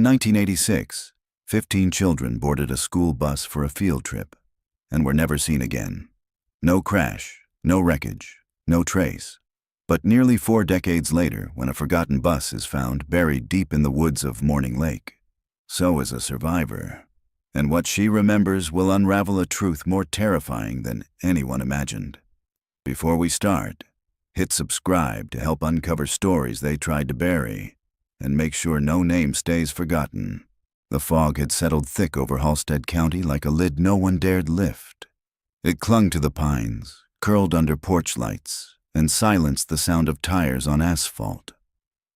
1986, 15 children boarded a school bus for a field trip and were never seen again. No crash, no wreckage, no trace. But nearly 4 decades later, when a forgotten bus is found buried deep in the woods of Morning Lake, so is a survivor. And what she remembers will unravel a truth more terrifying than anyone imagined. Before we start, hit subscribe to help uncover stories they tried to bury, and make sure no name stays forgotten. The fog had settled thick over Halstead County like a lid no one dared lift. It clung to the pines, curled under porch lights, and silenced the sound of tires on asphalt.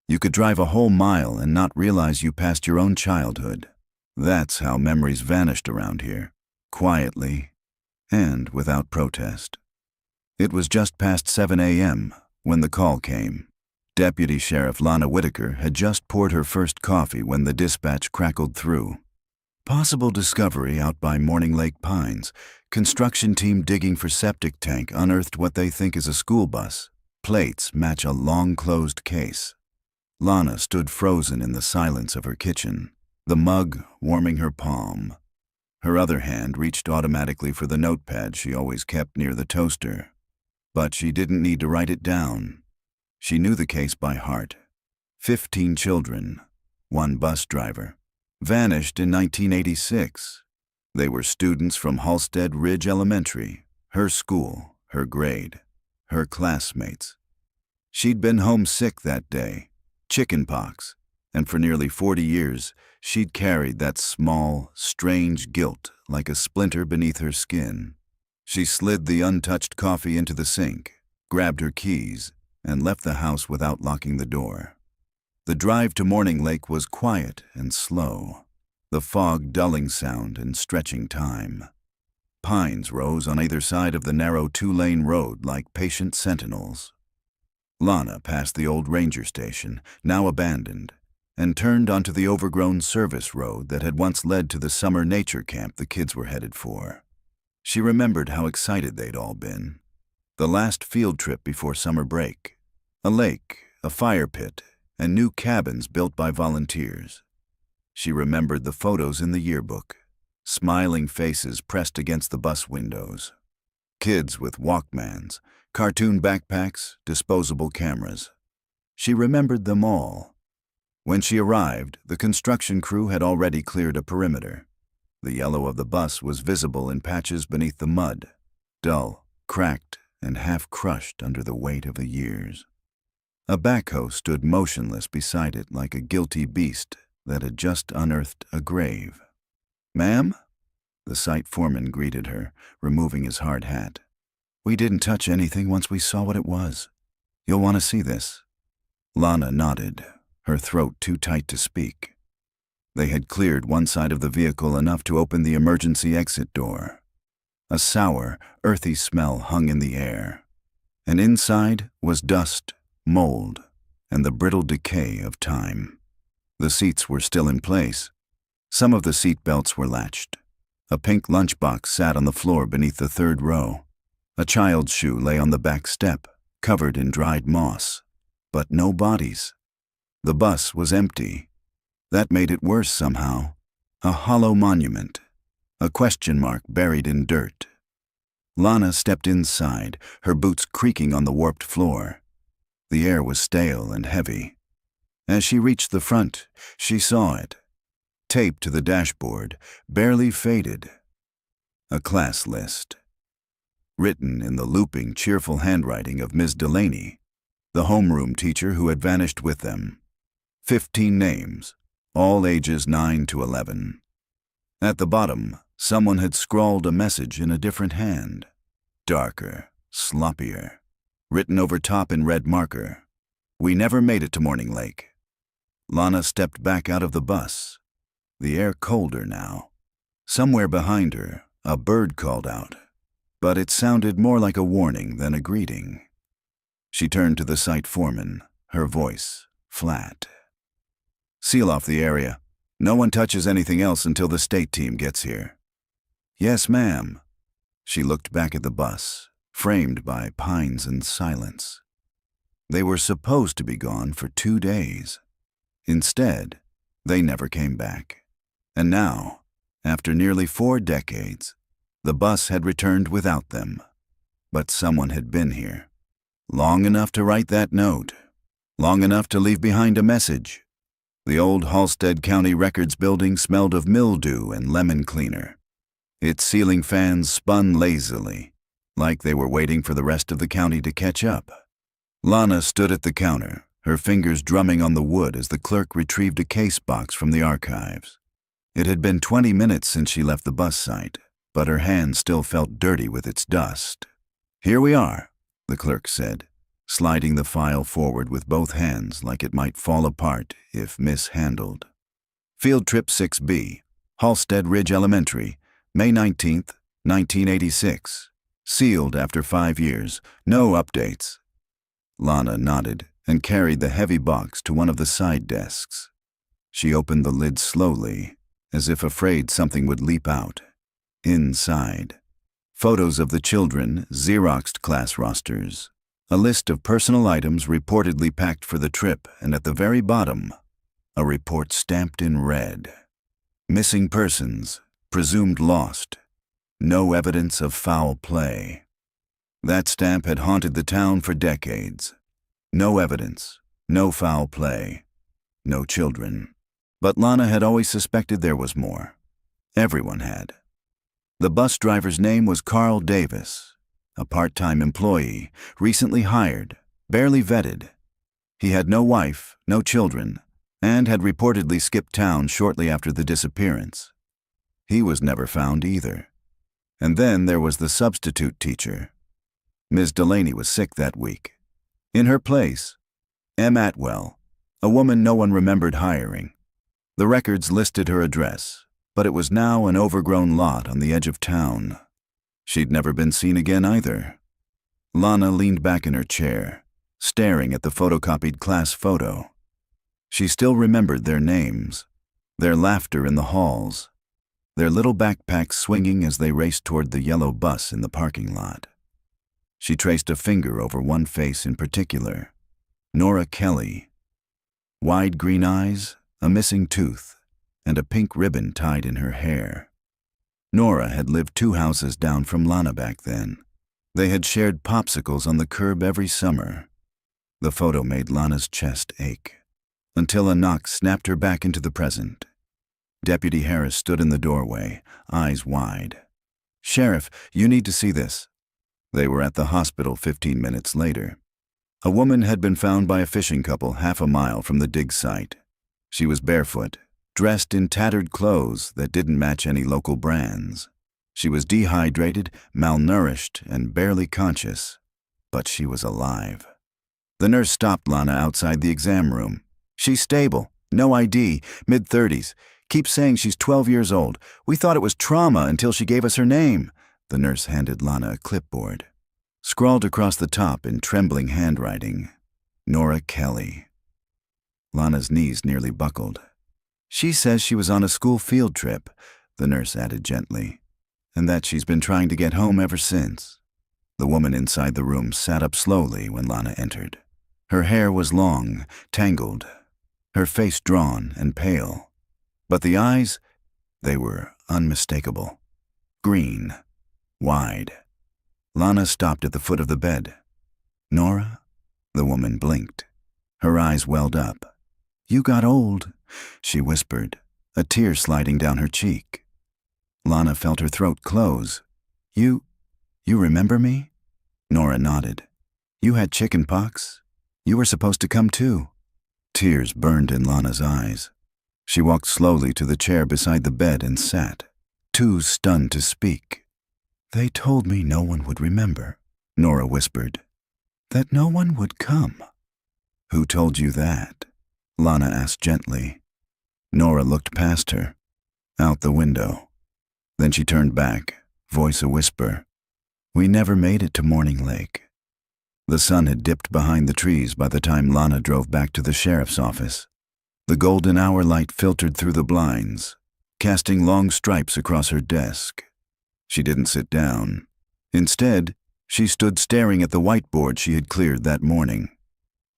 You could drive a whole mile and not realize you passed your own childhood. That's how memories vanished around here, quietly and without protest. It was just past 7 a.m. when the call came. Deputy Sheriff Lana Whitaker had just poured her first coffee when the dispatch crackled through. Possible discovery out by Morning Lake Pines. Construction team digging for septic tank unearthed what they think is a school bus. Plates match a long-closed case. Lana stood frozen in the silence of her kitchen, the mug warming her palm. Her other hand reached automatically for the notepad she always kept near the toaster. But she didn't need to write it down. She knew the case by heart. 15 children, 1 bus driver, vanished in 1986. They were students from Halstead Ridge Elementary, her school, her grade, her classmates. She'd been homesick that day, chickenpox, and for nearly 40 years, she'd carried that small, strange guilt like a splinter beneath her skin. She slid the untouched coffee into the sink, grabbed her keys, and left the house without locking the door. The drive to Morning Lake was quiet and slow, the fog dulling sound and stretching time. Pines rose on either side of the narrow 2-lane road like patient sentinels. Lana passed the old ranger station, now abandoned, and turned onto the overgrown service road that had once led to the summer nature camp the kids were headed for. She remembered how excited they'd all been. The last field trip before summer break. A lake, a fire pit, and new cabins built by volunteers. She remembered the photos in the yearbook, smiling faces pressed against the bus windows. Kids with Walkmans, cartoon backpacks, disposable cameras. She remembered them all. When she arrived, the construction crew had already cleared a perimeter. The yellow of the bus was visible in patches beneath the mud, dull, cracked, and half-crushed under the weight of the years. A backhoe stood motionless beside it like a guilty beast that had just unearthed a grave. "Ma'am?" The site foreman greeted her, removing his hard hat. "We didn't touch anything once we saw what it was. You'll want to see this." Lana nodded, her throat too tight to speak. They had cleared one side of the vehicle enough to open the emergency exit door. A sour, earthy smell hung in the air, and inside was dust, mold, and the brittle decay of time. The seats were still in place. Some of the seat belts were latched. A pink lunchbox sat on the floor beneath the 3rd row. A child's shoe lay on the back step, covered in dried moss. But no bodies. The bus was empty. That made it worse somehow. A hollow monument. A question mark buried in dirt. Lana stepped inside, her boots creaking on the warped floor. The air was stale and heavy. As she reached the front, she saw it. Taped to the dashboard, barely faded. A class list. Written in the looping, cheerful handwriting of Ms. Delaney, the homeroom teacher who had vanished with them. 15 names, all ages 9 to 11. At the bottom, someone had scrawled a message in a different hand. Darker, sloppier. Written over top in red marker. "We never made it to Morning Lake." Lana stepped back out of the bus. The air colder now. Somewhere behind her, a bird called out, but it sounded more like a warning than a greeting. She turned to the site foreman, her voice flat. "Seal off the area. No one touches anything else until the state team gets here." "Yes, ma'am." She looked back at the bus, framed by pines and silence. They were supposed to be gone for 2 days. Instead, They never came back. And now, after nearly 4 decades, the bus had returned without them. But someone had been here. Long enough to write that note. Long enough to leave behind a message. The old Halstead County Records building smelled of mildew and lemon cleaner. Its ceiling fans spun lazily, like they were waiting for the rest of the county to catch up. Lana stood at the counter, her fingers drumming on the wood as the clerk retrieved a case box from the archives. It had been 20 minutes since she left the bus site, but her hand still felt dirty with its dust. "Here we are," the clerk said, sliding the file forward with both hands like it might fall apart if mishandled. Field Trip 6B, Halstead Ridge Elementary, May 19, 1986. Sealed after 5 years. No updates. Lana nodded and carried the heavy box to one of the side desks. She opened the lid slowly, as if afraid something would leap out. Inside, photos of the children, Xeroxed class rosters, a list of personal items reportedly packed for the trip, and at the very bottom, a report stamped in red. Missing persons, presumed lost. No evidence of foul play. That stamp had haunted the town for decades. No evidence, no foul play, no children. But Lana had always suspected there was more. Everyone had. The bus driver's name was Carl Davis, a part-time employee, recently hired, barely vetted. He had no wife, no children, and had reportedly skipped town shortly after the disappearance. He was never found either. And then there was the substitute teacher. Ms. Delaney was sick that week. In her place, M. Atwell, a woman no one remembered hiring. The records listed her address, but it was now an overgrown lot on the edge of town. She'd never been seen again either. Lana leaned back in her chair, staring at the photocopied class photo. She still remembered their names, their laughter in the halls, their little backpacks swinging as they raced toward the yellow bus in the parking lot. She traced a finger over one face in particular, Nora Kelly. Wide green eyes, a missing tooth, and a pink ribbon tied in her hair. Nora had lived 2 houses down from Lana back then. They had shared popsicles on the curb every summer. The photo made Lana's chest ache, until a knock snapped her back into the present. Deputy Harris stood in the doorway, eyes wide. "Sheriff, you need to see this." They were at the hospital 15 minutes later. A woman had been found by a fishing couple half a mile from the dig site. She was barefoot, dressed in tattered clothes that didn't match any local brands. She was dehydrated, malnourished, and barely conscious, but she was alive. The nurse stopped Lana outside the exam room. "She's stable, no ID, mid-30s. Keeps saying she's 12 years old. We thought it was trauma until she gave us her name." The nurse handed Lana a clipboard. Scrawled across the top in trembling handwriting, "Nora Kelly." Lana's knees nearly buckled. "She says she was on a school field trip," the nurse added gently, "and that she's been trying to get home ever since." The woman inside the room sat up slowly when Lana entered. Her hair was long, tangled, her face drawn and pale. But the eyes, they were unmistakable. Green, wide. Lana stopped at the foot of the bed. "Nora?" The woman blinked. Her eyes welled up. "You got old," she whispered, a tear sliding down her cheek. Lana felt her throat close. You remember me?" Nora nodded. "You had chicken pox. You were supposed to come too." Tears burned in Lana's eyes. She walked slowly to the chair beside the bed and sat, too stunned to speak. "They told me no one would remember," Nora whispered. "That no one would come." "Who told you that?" Lana asked gently. Nora looked past her, out the window. Then she turned back, voice a whisper. "We never made it to Morning Lake." The sun had dipped behind the trees by the time Lana drove back to the sheriff's office. The golden hour light filtered through the blinds, casting long stripes across her desk. She didn't sit down. Instead, she stood staring at the whiteboard she had cleared that morning.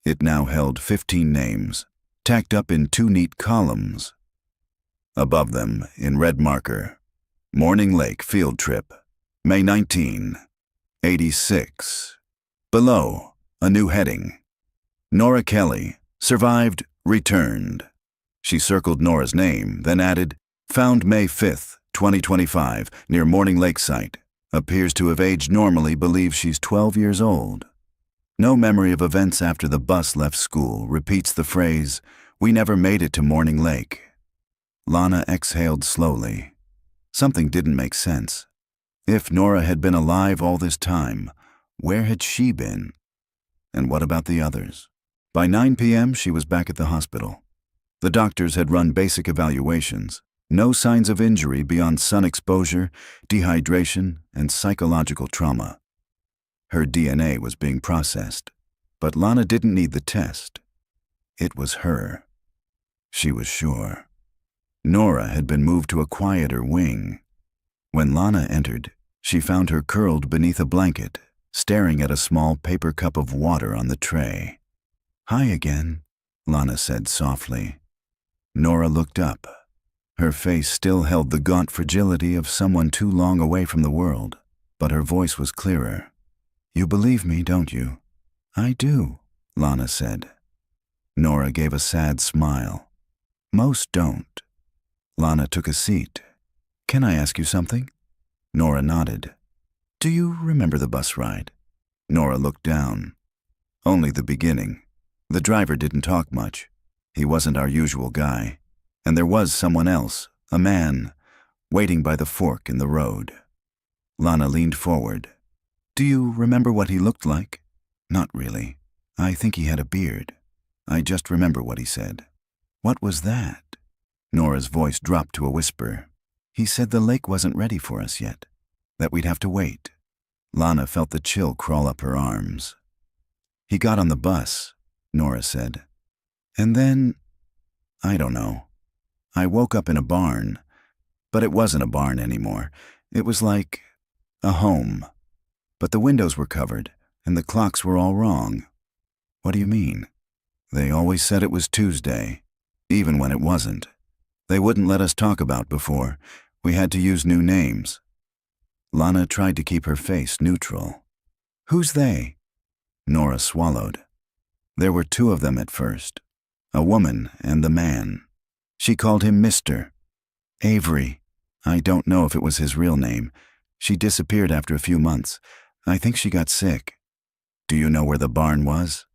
It now held 15 names, tacked up in 2 neat columns, Above them, in red marker, Morning Lake Field Trip, May 19, 86. Below, a new heading. Nora Kelly, survived, returned. She circled Nora's name, then added, found May 5th, 2025, near Morning Lake site. Appears to have aged normally, believes she's 12 years old. No memory of events after the bus left school, repeats the phrase, we never made it to Morning Lake. Lana exhaled slowly. Something didn't make sense. If Nora had been alive all this time, where had she been? And what about the others? By 9 p.m., she was back at the hospital. The doctors had run basic evaluations. No signs of injury beyond sun exposure, dehydration, and psychological trauma. Her DNA was being processed, but Lana didn't need the test. It was her. She was sure. Nora had been moved to a quieter wing. When Lana entered, she found her curled beneath a blanket, staring at a small paper cup of water on the tray. Hi again, Lana said softly. Nora looked up. Her face still held the gaunt fragility of someone too long away from the world, but her voice was clearer. You believe me, don't you? I do, Lana said. Nora gave a sad smile. Most don't. Lana took a seat. Can I ask you something? Nora nodded. Do you remember the bus ride? Nora looked down. Only the beginning. The driver didn't talk much. He wasn't our usual guy. And there was someone else, a man, waiting by the fork in the road. Lana leaned forward. Do you remember what he looked like? Not really. I think he had a beard. I just remember what he said. What was that? Nora's voice dropped to a whisper. He said the lake wasn't ready for us yet, that we'd have to wait. Lana felt the chill crawl up her arms. He got on the bus, Nora said. And then, I don't know. I woke up in a barn, but it wasn't a barn anymore. It was like a home. But the windows were covered, and the clocks were all wrong. What do you mean? They always said it was Tuesday, even when it wasn't. They wouldn't let us talk about before. We had to use new names. Lana tried to keep her face neutral. Who's they? Nora swallowed. There were two of them at first, a woman and the man. She called him Mr. Avery. I don't know if it was his real name. She disappeared after a few months. I think she got sick. Do you know where the barn was?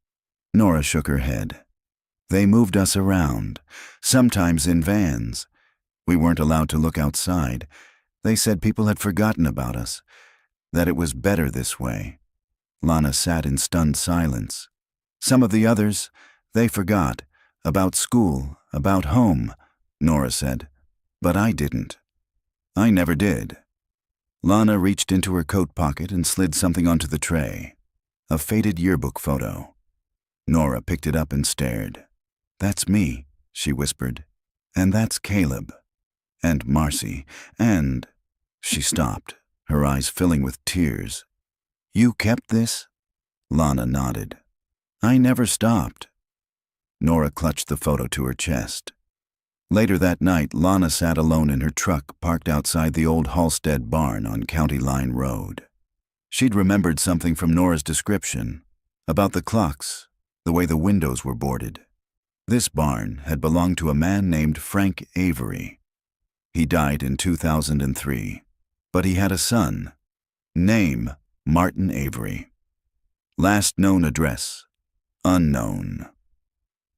Nora shook her head. They moved us around, sometimes in vans. We weren't allowed to look outside. They said people had forgotten about us, that it was better this way. Lana sat in stunned silence. Some of the others, they forgot. About school, about home, Nora said. But I didn't. I never did. Lana reached into her coat pocket and slid something onto the tray. A faded yearbook photo. Nora picked it up and stared. That's me, she whispered. And that's Caleb. And Marcy. And... She stopped, her eyes filling with tears. You kept this? Lana nodded. I never stopped. Nora clutched the photo to her chest. Later that night, Lana sat alone in her truck parked outside the old Halstead barn on County Line Road. She'd remembered something from Nora's description, about the clocks, the way the windows were boarded. This barn had belonged to a man named Frank Avery. He died in 2003, but he had a son. Name, Martin Avery. Last known address, unknown.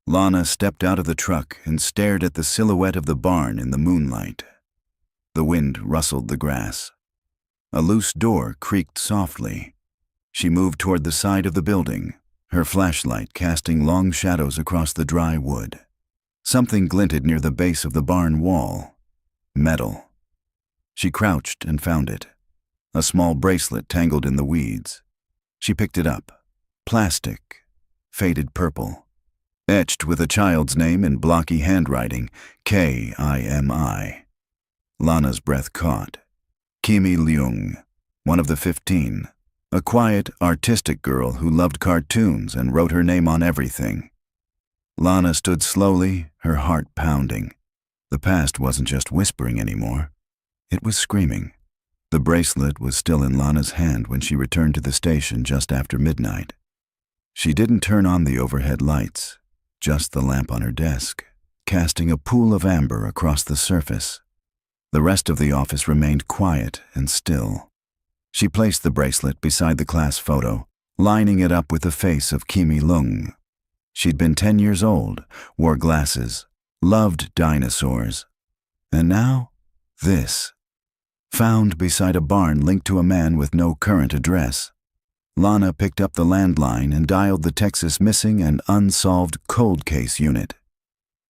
Lana stepped out of the truck and stared at the silhouette of the barn in the moonlight. The wind rustled the grass. A loose door creaked softly. She moved toward the side of the building, her flashlight casting long shadows across the dry wood. Something glinted near the base of the barn wall. Metal. She crouched and found it. A small bracelet tangled in the weeds. She picked it up. Plastic. Faded purple. Etched with a child's name in blocky handwriting, K-I-M-I. Lana's breath caught. Kimi Leung, one of the 15. A quiet, artistic girl who loved cartoons and wrote her name on everything. Lana stood slowly, her heart pounding. The past wasn't just whispering anymore. It was screaming. The bracelet was still in Lana's hand when she returned to the station just after midnight. She didn't turn on the overhead lights, just the lamp on her desk, casting a pool of amber across the surface. The rest of the office remained quiet and still. She placed the bracelet beside the class photo, lining it up with the face of Kimi Lung. She'd been 10 years old, wore glasses, loved dinosaurs. And now, this. Found beside a barn linked to a man with no current address. Lana picked up the landline and dialed the Texas Missing and Unsolved Cold Case Unit.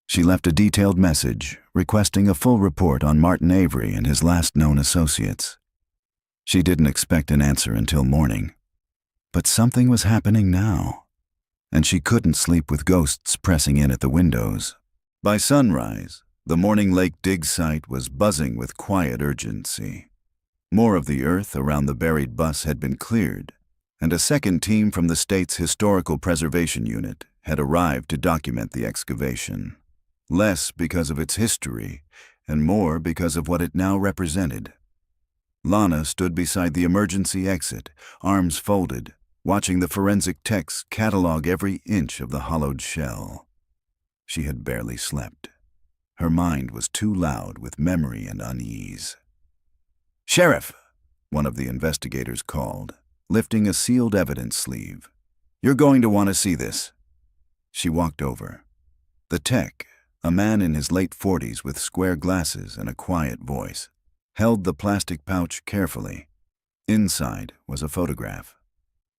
She left a detailed message, requesting a full report on Martin Avery and his last known associates. She didn't expect an answer until morning. But something was happening now, and she couldn't sleep with ghosts pressing in at the windows. By sunrise, the Morning Lake dig site was buzzing with quiet urgency. More of the earth around the buried bus had been cleared, and a second team from the state's Historical Preservation Unit had arrived to document the excavation. Less because of its history, and more because of what it now represented. Lana stood beside the emergency exit, arms folded, watching the forensic techs catalog every inch of the hollowed shell. She had barely slept. Her mind was too loud with memory and unease. "Sheriff," one of the investigators called, lifting a sealed evidence sleeve. "You're going to want to see this." She walked over. The tech, a man in his late 40s with square glasses and a quiet voice, held the plastic pouch carefully. Inside was a photograph.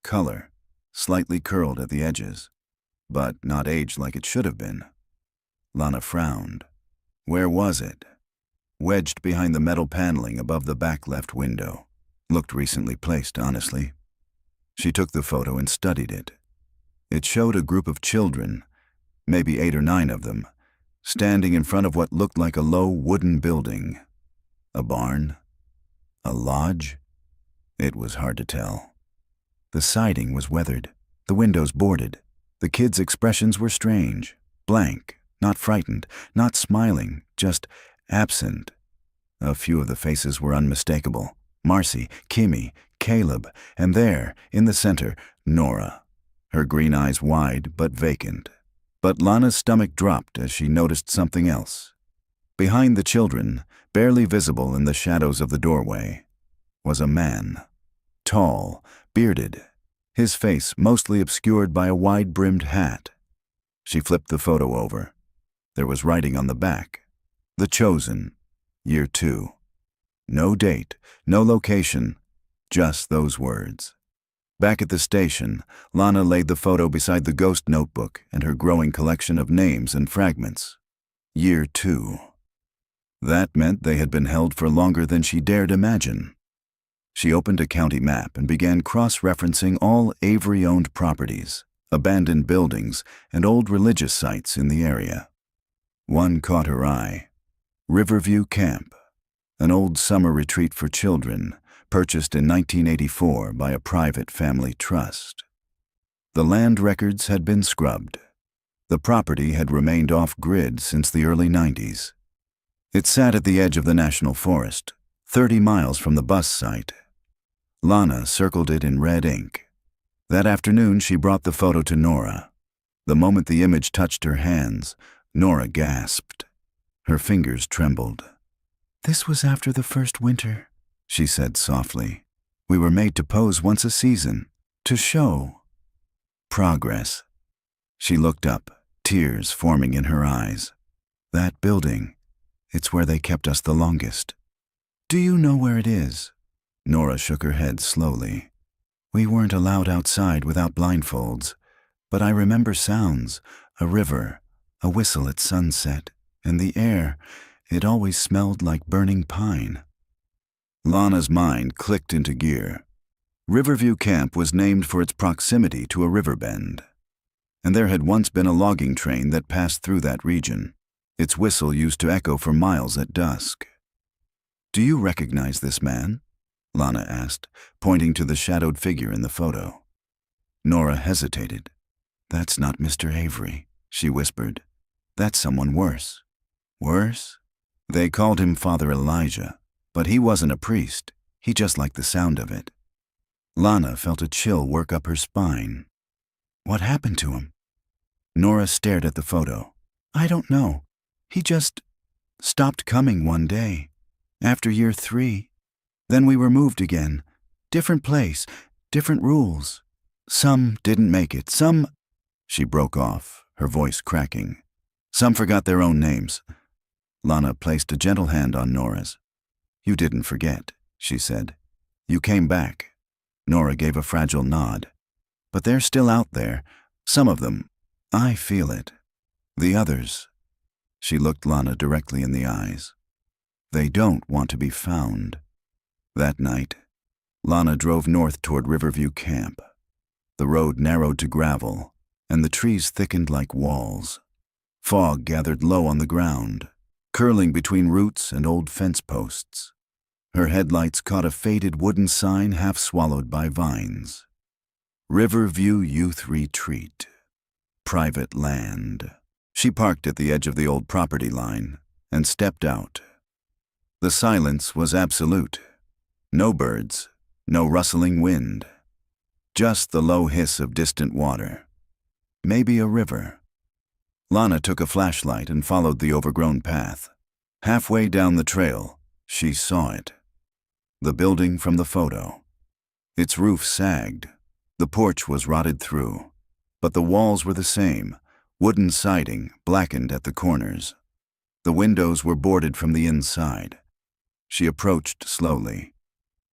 Color, slightly curled at the edges, but not aged like it should have been. Lana frowned. Where was it? Wedged behind the metal paneling above the back left window. Looked recently placed, honestly. She took the photo and studied it. It showed a group of children, maybe 8 or 9 of them, standing in front of what looked like a low wooden building. A barn? A lodge? It was hard to tell. The siding was weathered, the windows boarded. The kids' expressions were strange, blank, not frightened, not smiling, just absent. A few of the faces were unmistakable. Marcy, Kimmy, Caleb, and there, in the center, Nora. Her green eyes wide but vacant. But Lana's stomach dropped as she noticed something else. Behind the children, barely visible in the shadows of the doorway, was a man. Tall, bearded, his face mostly obscured by a wide-brimmed hat. She flipped the photo over. There was writing on the back. The Chosen, Year 2. No date, no location, just those words. Back at the station, Lana laid the photo beside the ghost notebook and her growing collection of names and fragments. Year 2. That meant they had been held for longer than she dared imagine. She opened a county map and began cross-referencing all Avery-owned properties, abandoned buildings, and old religious sites in the area. One caught her eye. Riverview Camp, an old summer retreat for children, purchased in 1984 by a private family trust. The land records had been scrubbed. The property had remained off-grid since the early 90s. It sat at the edge of the national forest, 30 miles from the bus site. Lana circled it in red ink. That afternoon, she brought the photo to Nora. The moment the image touched her hands, Nora gasped. Her fingers trembled. "This was after the first winter," she said softly. "We were made to pose once a season, to show progress." She looked up, tears forming in her eyes. "That building, it's where they kept us the longest." "Do you know where it is?" Nora shook her head slowly. "We weren't allowed outside without blindfolds, but I remember sounds, a river, a whistle at sunset, and the air, it always smelled like burning pine." Lana's mind clicked into gear. Riverview Camp was named for its proximity to a river bend, and there had once been a logging train that passed through that region. Its whistle used to echo for miles at dusk. "Do you recognize this man?" Lana asked, pointing to the shadowed figure in the photo. Nora hesitated. "That's not Mr. Avery," she whispered. "That's someone worse." "Worse?" They called him Father Elijah, but he wasn't a priest. He just liked the sound of it. Lana felt a chill work up her spine. What happened to him? Nora stared at the photo. I don't know. He just stopped coming one day, after year 3. Then we were moved again. Different place, different rules. Some didn't make it, some... She broke off, her voice cracking. Some forgot their own names. Lana placed a gentle hand on Nora's. You didn't forget, she said. You came back. Nora gave a fragile nod. But they're still out there. Some of them. I feel it. The others. She looked Lana directly in the eyes. They don't want to be found. That night, Lana drove north toward Riverview Camp. The road narrowed to gravel, and the trees thickened like walls. Fog gathered low on the ground, curling between roots and old fence posts. Her headlights caught a faded wooden sign half swallowed by vines. Riverview Youth Retreat. Private land. She parked at the edge of the old property line and stepped out. The silence was absolute. No birds, no rustling wind. Just the low hiss of distant water. Maybe a river. Lana took a flashlight and followed the overgrown path. Halfway down the trail, she saw it. The building from the photo. Its roof sagged. The porch was rotted through, but the walls were the same, wooden siding blackened at the corners. The windows were boarded from the inside. She approached slowly.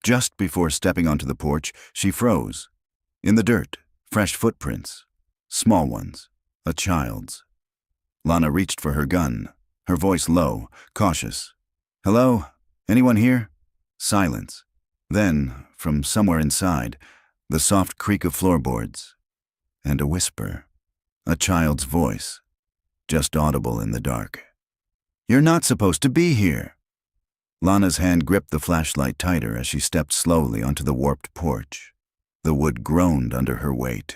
Just before stepping onto the porch, she froze. In the dirt, fresh footprints. Small ones, a child's. Lana reached for her gun, her voice low, cautious. Hello? Anyone here? Silence. Then, from somewhere inside, the soft creak of floorboards. And a whisper. A child's voice, just audible in the dark. You're not supposed to be here. Lana's hand gripped the flashlight tighter as she stepped slowly onto the warped porch. The wood groaned under her weight.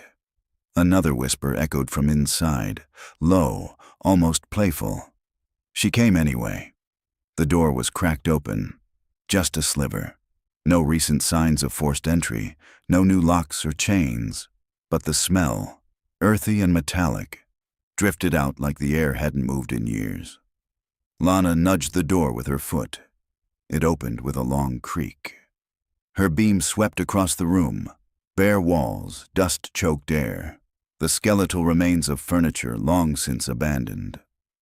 Another whisper echoed from inside, low, almost playful. She came anyway. The door was cracked open, just a sliver. No recent signs of forced entry, no new locks or chains, but the smell, earthy and metallic, drifted out like the air hadn't moved in years. Lana nudged the door with her foot. It opened with a long creak. Her beam swept across the room. Bare walls, dust-choked air, the skeletal remains of furniture long since abandoned.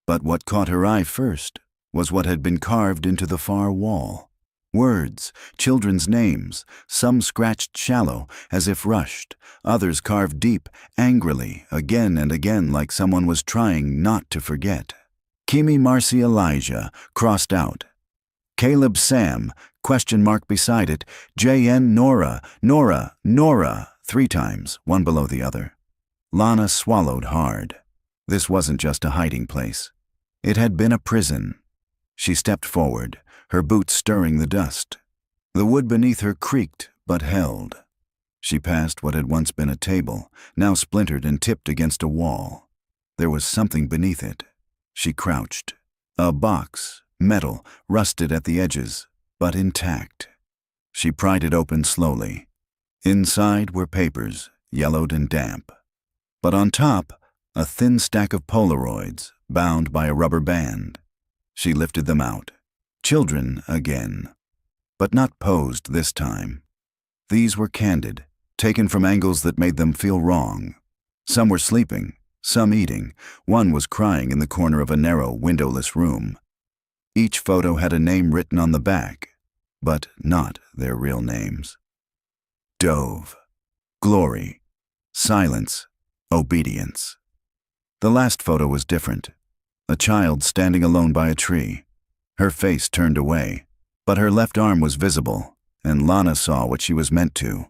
But what caught her eye first was what had been carved into the far wall. Words, children's names, some scratched shallow, as if rushed, others carved deep, angrily, again and again like someone was trying not to forget. Kimi Marcy Elijah, crossed out. Caleb Sam, question mark beside it, J.N. Nora, 3 times, one below the other. Lana swallowed hard. This wasn't just a hiding place. It had been a prison. She stepped forward, her boots stirring the dust. The wood beneath her creaked but held. She passed what had once been a table, now splintered and tipped against a wall. There was something beneath it. She crouched. A box, metal, rusted at the edges, but intact. She pried it open slowly. Inside were papers, yellowed and damp. But on top, a thin stack of Polaroids, bound by a rubber band. She lifted them out. Children again. But not posed this time. These were candid, taken from angles that made them feel wrong. Some were sleeping, some eating. One was crying in the corner of a narrow, windowless room. Each photo had a name written on the back, but not their real names. Dove, Glory, Silence, Obedience. The last photo was different. A child standing alone by a tree. Her face turned away, but her left arm was visible, and Lana saw what she was meant to.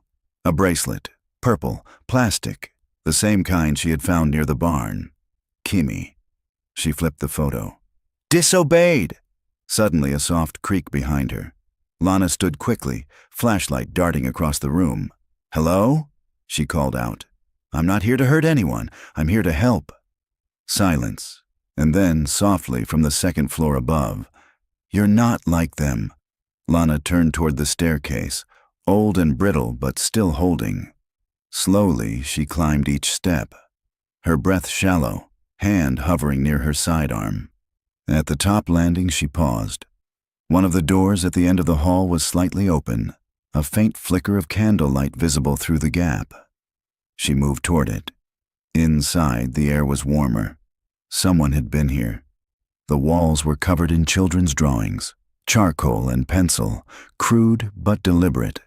A bracelet, purple, plastic, the same kind she had found near the barn. Kimi. She flipped the photo. Disobeyed! Suddenly a soft creak behind her. Lana stood quickly, flashlight darting across the room. Hello? She called out. I'm not here to hurt anyone. I'm here to help. Silence, and then, softly from the second floor above, You're not like them. Lana turned toward the staircase, old and brittle but still holding. Slowly, she climbed each step, her breath shallow, hand hovering near her sidearm. At the top landing, she paused. One of the doors at the end of the hall was slightly open, a faint flicker of candlelight visible through the gap. She moved toward it. Inside, the air was warmer. Someone had been here. The walls were covered in children's drawings, charcoal and pencil, crude but deliberate.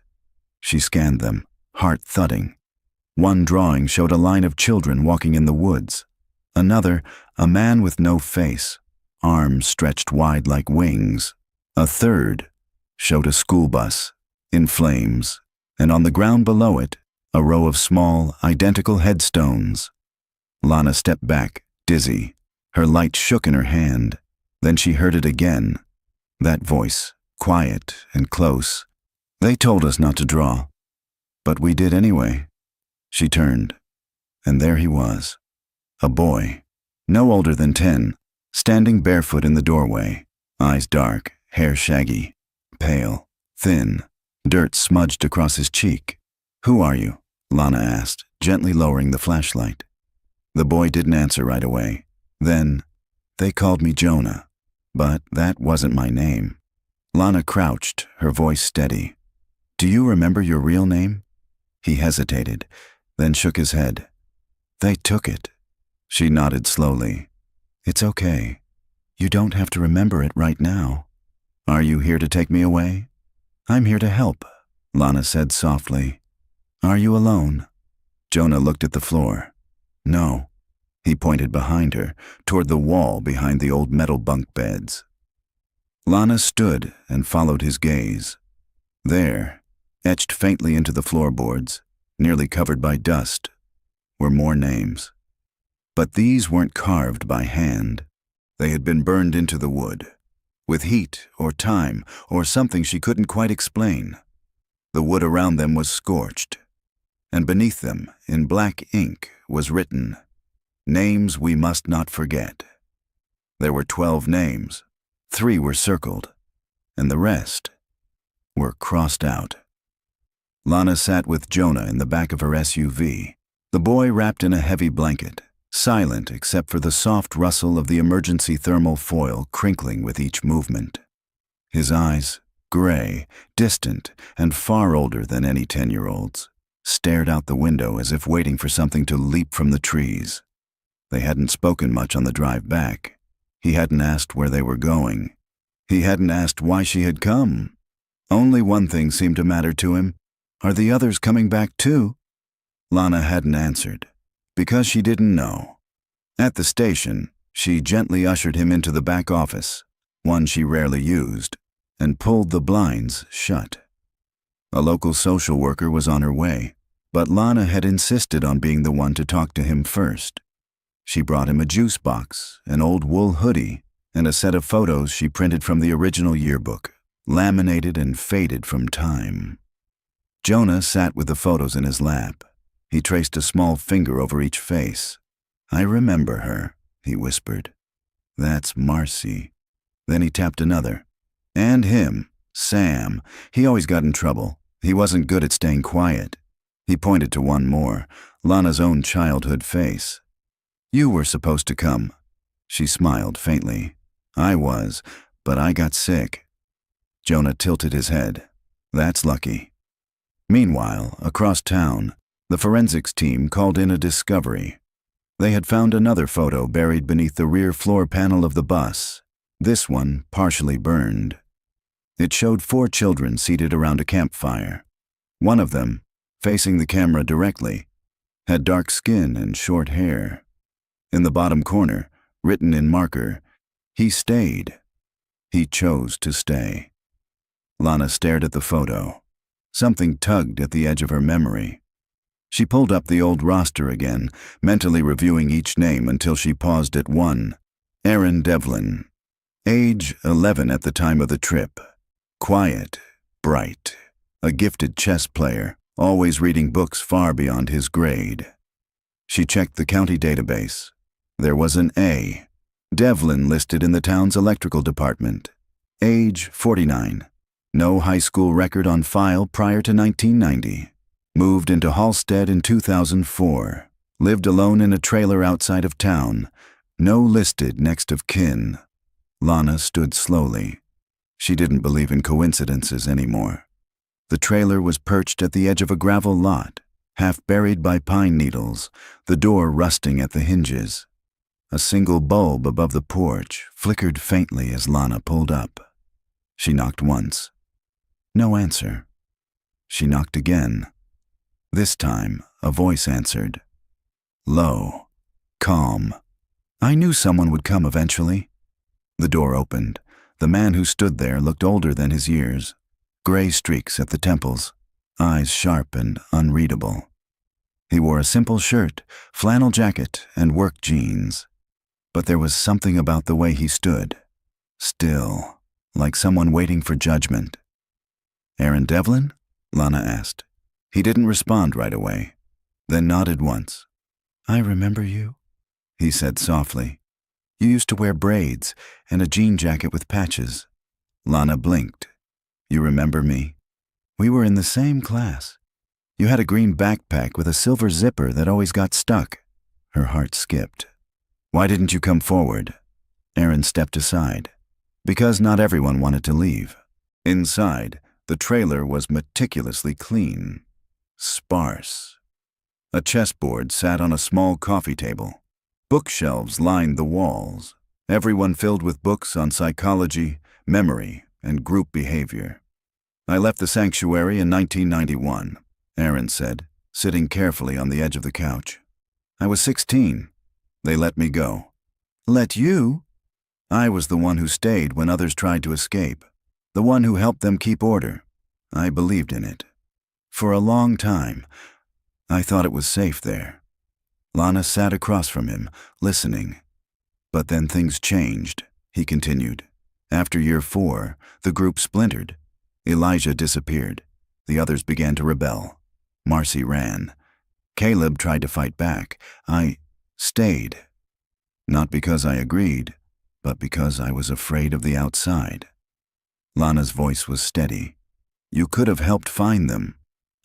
She scanned them, heart thudding. One drawing showed a line of children walking in the woods. Another, a man with no face, arms stretched wide like wings. A third showed a school bus, in flames, and on the ground below it, a row of small, identical headstones. Lana stepped back, dizzy. Her light shook in her hand. Then she heard it again. That voice, quiet and close. They told us not to draw. But we did anyway. She turned, and there he was. A boy, no older than 10, standing barefoot in the doorway, eyes dark, hair shaggy, pale, thin, dirt smudged across his cheek. "Who are you?" Lana asked, gently lowering the flashlight. The boy didn't answer right away. Then, "They called me Jonah, but that wasn't my name." Lana crouched, her voice steady. "Do you remember your real name?" He hesitated, then shook his head. "They took it." She nodded slowly. "It's okay. You don't have to remember it right now. Are you here to take me away?" "I'm here to help," Lana said softly. "Are you alone?" Jonah looked at the floor. "No." He pointed behind her, toward the wall behind the old metal bunk beds. Lana stood and followed his gaze. There, etched faintly into the floorboards, nearly covered by dust, were more names. But these weren't carved by hand. They had been burned into the wood, with heat or time or something she couldn't quite explain. The wood around them was scorched, and beneath them, in black ink, was written, "Names we must not forget." There were 12 names. 3 were circled, and the rest were crossed out. Lana sat with Jonah in the back of her SUV, the boy wrapped in a heavy blanket, silent except for the soft rustle of the emergency thermal foil crinkling with each movement. His eyes, gray, distant, and far older than any 10-year-old's, stared out the window as if waiting for something to leap from the trees. They hadn't spoken much on the drive back. He hadn't asked where they were going. He hadn't asked why she had come. Only one thing seemed to matter to him. Are the others coming back too? Lana hadn't answered, because she didn't know. At the station, she gently ushered him into the back office, one she rarely used, and pulled the blinds shut. A local social worker was on her way, but Lana had insisted on being the one to talk to him first. She brought him a juice box, an old wool hoodie, and a set of photos she printed from the original yearbook, laminated and faded from time. Jonah sat with the photos in his lap. He traced a small finger over each face. "I remember her," he whispered. "That's Marcy." Then he tapped another. "And him, Sam. He always got in trouble. He wasn't good at staying quiet." He pointed to one more, Lana's own childhood face. "You were supposed to come." She smiled faintly. "I was, but I got sick." Jonah tilted his head. "That's lucky." Meanwhile, across town, the forensics team called in a discovery. They had found another photo buried beneath the rear floor panel of the bus, this one partially burned. It showed 4 children seated around a campfire. One of them, facing the camera directly, had dark skin and short hair. In the bottom corner, written in marker, "He stayed." He chose to stay. Lana stared at the photo. Something tugged at the edge of her memory. She pulled up the old roster again, mentally reviewing each name until she paused at one. Aaron Devlin. Age 11 at the time of the trip. Quiet, bright, a gifted chess player, always reading books far beyond his grade. She checked the county database. There was an A. Devlin listed in the town's electrical department. Age 49. No high school record on file prior to 1990. Moved into Halstead in 2004. Lived alone in a trailer outside of town. No listed next of kin. Lana stood slowly. She didn't believe in coincidences anymore. The trailer was perched at the edge of a gravel lot, half buried by pine needles, the door rusting at the hinges. A single bulb above the porch flickered faintly as Lana pulled up. She knocked once. No answer. She knocked again. This time, a voice answered. Low, calm. I knew someone would come eventually. The door opened. The man who stood there looked older than his years. Gray streaks at the temples, eyes sharp and unreadable. He wore a simple shirt, flannel jacket, and work jeans. But there was something about the way he stood. Still, like someone waiting for judgment. Aaron Devlin? Lana asked. He didn't respond right away, then nodded once. I remember you, he said softly. You used to wear braids and a jean jacket with patches. Lana blinked. You remember me? We were in the same class. You had a green backpack with a silver zipper that always got stuck. Her heart skipped. Why didn't you come forward? Aaron stepped aside. Because not everyone wanted to leave. Inside, the trailer was meticulously clean. Sparse. A chessboard sat on a small coffee table. Bookshelves lined the walls, everyone filled with books on psychology, memory, and group behavior. I left the sanctuary in 1991, Aaron said, sitting carefully on the edge of the couch. I was 16. They let me go. Let you? I was the one who stayed when others tried to escape, the one who helped them keep order. I believed in it. For a long time, I thought it was safe there. Lana sat across from him, listening. But then things changed, he continued. After year 4, the group splintered. Elijah disappeared. The others began to rebel. Marcy ran. Caleb tried to fight back. I stayed. Not because I agreed, but because I was afraid of the outside. Lana's voice was steady. You could have helped find them.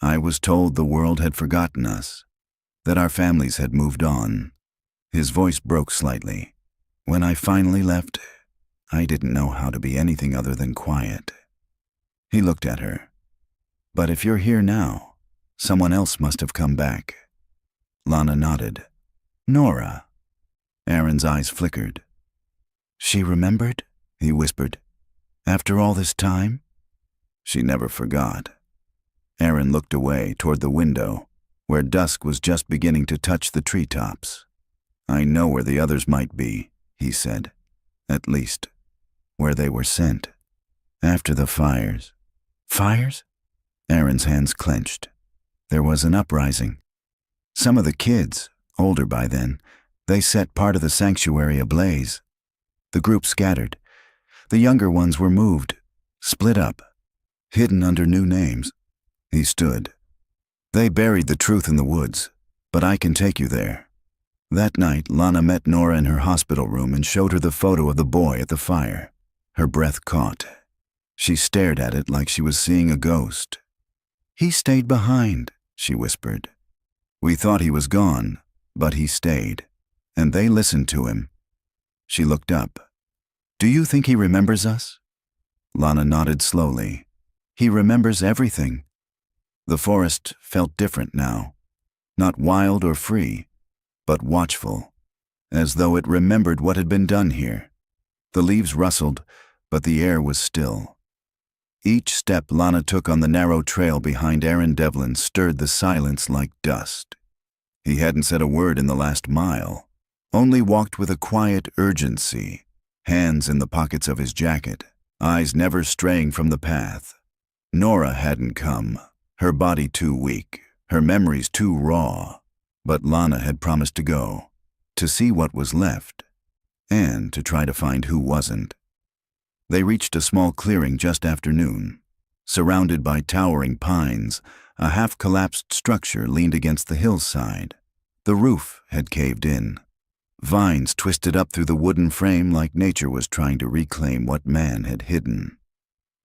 I was told the world had forgotten us, that our families had moved on. His voice broke slightly. When I finally left, I didn't know how to be anything other than quiet. He looked at her. But if you're here now, someone else must have come back. Lana nodded. Nora. Aaron's eyes flickered. She remembered? He whispered. After all this time? She never forgot. Aaron looked away toward the window, where dusk was just beginning to touch the treetops. I know where the others might be, he said. At least, where they were sent. After the fires. Fires? Aaron's hands clenched. There was an uprising. Some of the kids, older by then, they set part of the sanctuary ablaze. The group scattered. The younger ones were moved, split up, hidden under new names. He stood. They buried the truth in the woods, but I can take you there. That night, Lana met Nora in her hospital room and showed her the photo of the boy at the fire. Her breath caught. She stared at it like she was seeing a ghost. He stayed behind, she whispered. We thought he was gone, but he stayed, and they listened to him. She looked up. Do you think he remembers us? Lana nodded slowly. He remembers everything. The forest felt different now, not wild or free, but watchful, as though it remembered what had been done here. The leaves rustled, but the air was still. Each step Lana took on the narrow trail behind Aaron Devlin stirred the silence like dust. He hadn't said a word in the last mile, only walked with a quiet urgency, hands in the pockets of his jacket, eyes never straying from the path. Nora hadn't come. Her body too weak, her memories too raw, but Lana had promised to go, to see what was left, and to try to find who wasn't. They reached a small clearing just after noon. Surrounded by towering pines, a half-collapsed structure leaned against the hillside. The roof had caved in. Vines twisted up through the wooden frame like nature was trying to reclaim what man had hidden.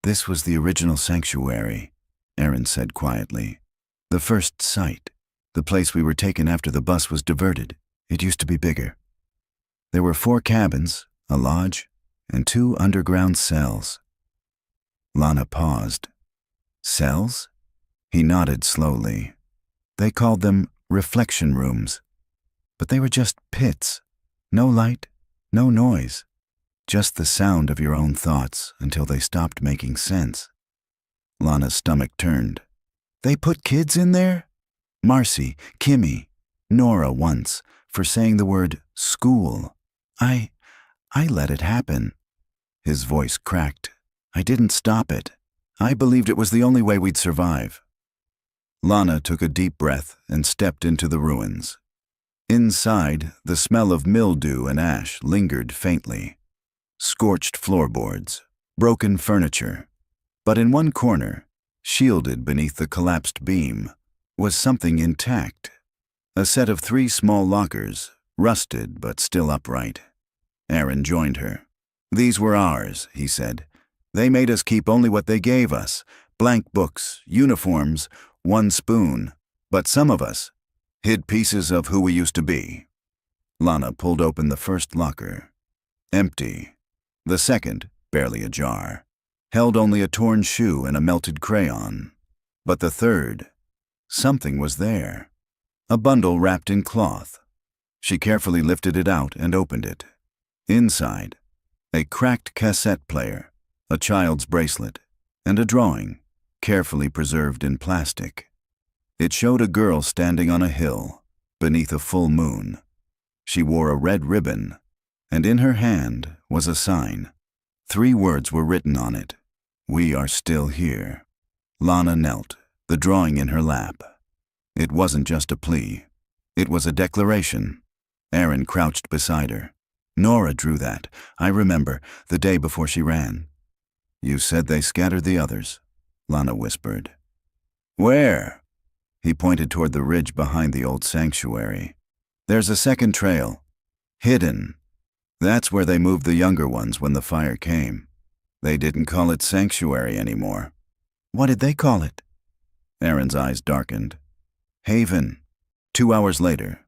This was the original sanctuary, Aaron said quietly. The first site. The place we were taken after the bus was diverted. It used to be bigger. There were 4 cabins, a lodge, and 2 underground cells. Lana paused. Cells? He nodded slowly. They called them reflection rooms. But they were just pits. No light, no noise. Just the sound of your own thoughts until they stopped making sense. Lana's stomach turned. They put kids in there? Marcy, Kimmy, Nora once, for saying the word school. I let it happen. His voice cracked. I didn't stop it. I believed it was the only way we'd survive. Lana took a deep breath and stepped into the ruins. Inside, the smell of mildew and ash lingered faintly. Scorched floorboards, broken furniture. But in one corner, shielded beneath the collapsed beam, was something intact. A set of 3 small lockers, rusted but still upright. Aaron joined her. These were ours, he said. They made us keep only what they gave us. Blank books, uniforms, 1 spoon. But some of us hid pieces of who we used to be. Lana pulled open the first locker. Empty. The second, barely ajar, held only a torn shoe and a melted crayon. But the third, something was there. A bundle wrapped in cloth. She carefully lifted it out and opened it. Inside, a cracked cassette player, a child's bracelet, and a drawing, carefully preserved in plastic. It showed a girl standing on a hill, beneath a full moon. She wore a red ribbon, and in her hand was a sign. 3 words were written on it. We are still here. Lana knelt, the drawing in her lap. It wasn't just a plea. It was a declaration. Aaron crouched beside her. Nora drew that. I remember, the day before she ran. You said they scattered the others, Lana whispered. Where? He pointed toward the ridge behind the old sanctuary. There's a second trail. Hidden. That's where they moved the younger ones when the fire came. They didn't call it sanctuary anymore. What did they call it? Aaron's eyes darkened. Haven. 2 hours later,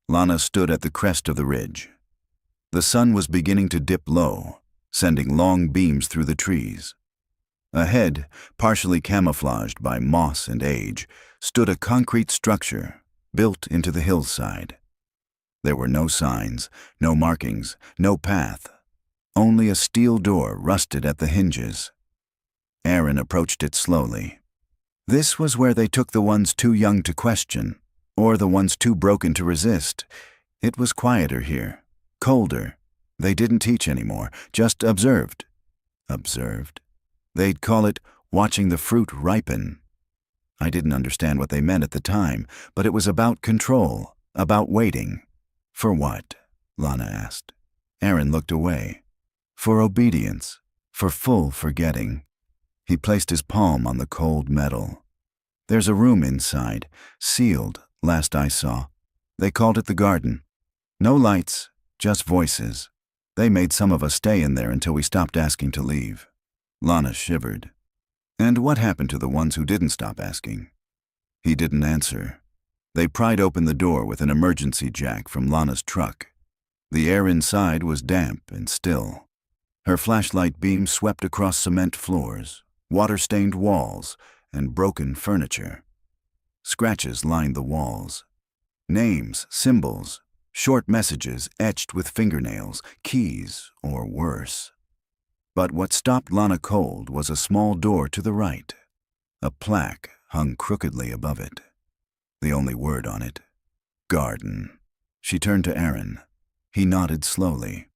Lana stood at the crest of the ridge. The sun was beginning to dip low, sending long beams through the trees. Ahead, partially camouflaged by moss and age, stood a concrete structure built into the hillside. There were no signs, no markings, no path, only a steel door rusted at the hinges. Aaron approached it slowly. This was where they took the ones too young to question, or the ones too broken to resist. It was quieter here, colder. They didn't teach anymore, just observed. Observed. They'd call it watching the fruit ripen. I didn't understand what they meant at the time, but it was about control, about waiting. For what? Lana asked. Aaron looked away. For obedience, for full forgetting. He placed his palm on the cold metal. There's a room inside, sealed, last I saw. They called it the garden. No lights, just voices. They made some of us stay in there until we stopped asking to leave. Lana shivered. And what happened to the ones who didn't stop asking? He didn't answer. They pried open the door with an emergency jack from Lana's truck. The air inside was damp and still. Her flashlight beam swept across cement floors, water-stained walls, and broken furniture. Scratches lined the walls. Names, symbols, short messages etched with fingernails, keys, or worse. But what stopped Lana cold was a small door to the right. A plaque hung crookedly above it. The only word on it, garden. She turned to Aaron. He nodded slowly.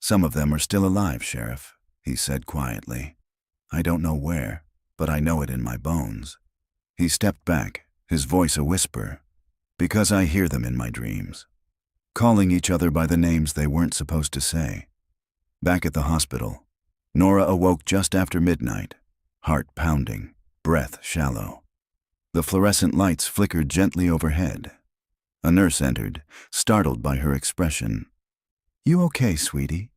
Some of them are still alive, Sheriff, he said quietly. I don't know where, but I know it in my bones. He stepped back, his voice a whisper, because I hear them in my dreams, calling each other by the names they weren't supposed to say. Back at the hospital, Nora awoke just after midnight, heart pounding, breath shallow. The fluorescent lights flickered gently overhead. A nurse entered, startled by her expression. You okay, sweetie?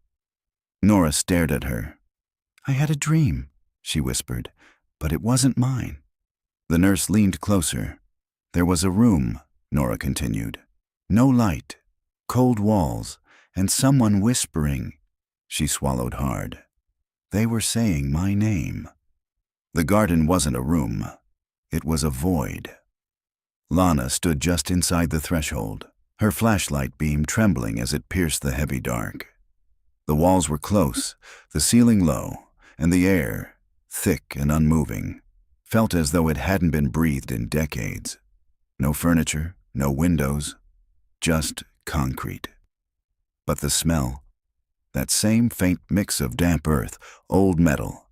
Nora stared at her. I had a dream, she whispered, but it wasn't mine. The nurse leaned closer. There was a room, Nora continued. No light, cold walls, and someone whispering. She swallowed hard. They were saying my name. The garden wasn't a room. It was a void. Lana stood just inside the threshold, her flashlight beam trembling as it pierced the heavy dark. The walls were close, the ceiling low, and the air, thick and unmoving, felt as though it hadn't been breathed in decades. No furniture, no windows, just concrete. But the smell, that same faint mix of damp earth, old metal,